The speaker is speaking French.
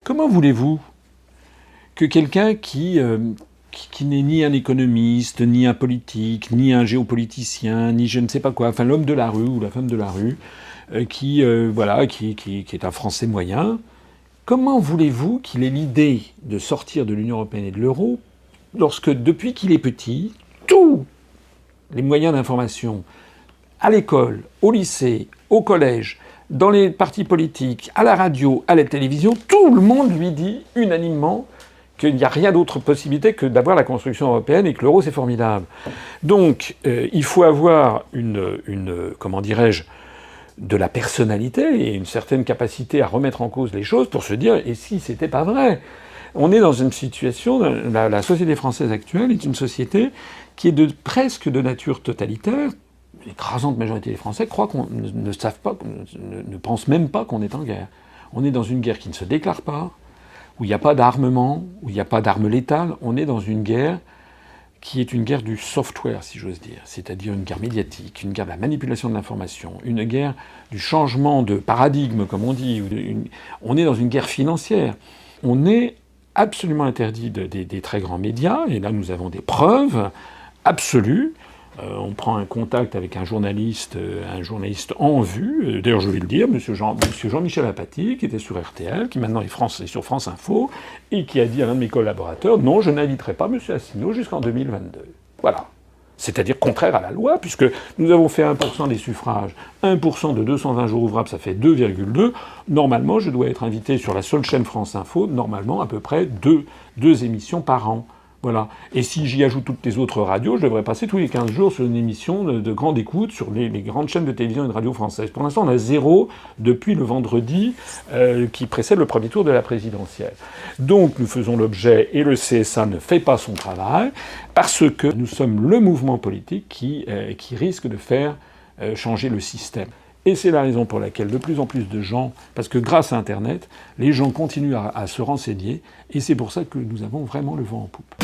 Comment voulez-vous que quelqu'un qui n'est ni un économiste, ni un politique, ni un géopoliticien, ni je ne sais pas quoi, enfin l'homme de la rue ou la femme de la rue, qui est un Français moyen, comment voulez-vous qu'il ait l'idée de sortir de l'Union européenne et de l'euro lorsque, depuis qu'il est petit, tous les moyens d'information, à l'école, au lycée, au collège, dans les partis politiques, à la radio, à la télévision, tout le monde lui dit unanimement qu'il n'y a rien d'autre possibilité que d'avoir la construction européenne et que l'euro c'est formidable. Donc il faut avoir comment dirais-je, de la personnalité et une certaine capacité à remettre en cause les choses pour se dire et si c'était pas vrai. On est dans une situation, la société française actuelle est une société qui est presque de nature totalitaire. L'écrasante majorité des Français croient qu'on ne savent pas, ne pensent même pas qu'on est en guerre. On est dans une guerre qui ne se déclare pas, où il n'y a pas d'armement, où il n'y a pas d'armes létales. On est dans une guerre qui est une guerre du software, si j'ose dire, c'est-à-dire une guerre médiatique, une guerre de la manipulation de l'information, une guerre du changement de paradigme, comme on dit. On est dans une guerre financière. On est absolument interdit des très grands médias, et là nous avons des preuves absolues. On prend un contact avec un journaliste en vue, d'ailleurs je vais le dire, monsieur Jean-Michel Apathy, qui était sur RTL, qui maintenant est sur France Info, et qui a dit à l'un de mes collaborateurs « Non, je n'inviterai pas monsieur Asselineau jusqu'en 2022 ». Voilà. C'est-à-dire contraire à la loi, puisque nous avons fait 1% des suffrages, 1% de 220 jours ouvrables, ça fait 2,2. Normalement, je dois être invité sur la seule chaîne France Info, normalement à peu près deux émissions par an. Voilà. Et si j'y ajoute toutes les autres radios, je devrais passer tous les 15 jours sur une émission de grande écoute sur les grandes chaînes de télévision et de radio françaises. Pour l'instant, on a 0 depuis le vendredi qui précède le premier tour de la présidentielle. Donc nous faisons l'objet, et le CSA ne fait pas son travail, parce que nous sommes le mouvement politique qui risque de faire changer le système. Et c'est la raison pour laquelle de plus en plus de gens, parce que grâce à Internet, les gens continuent à se renseigner, et c'est pour ça que nous avons vraiment le vent en poupe.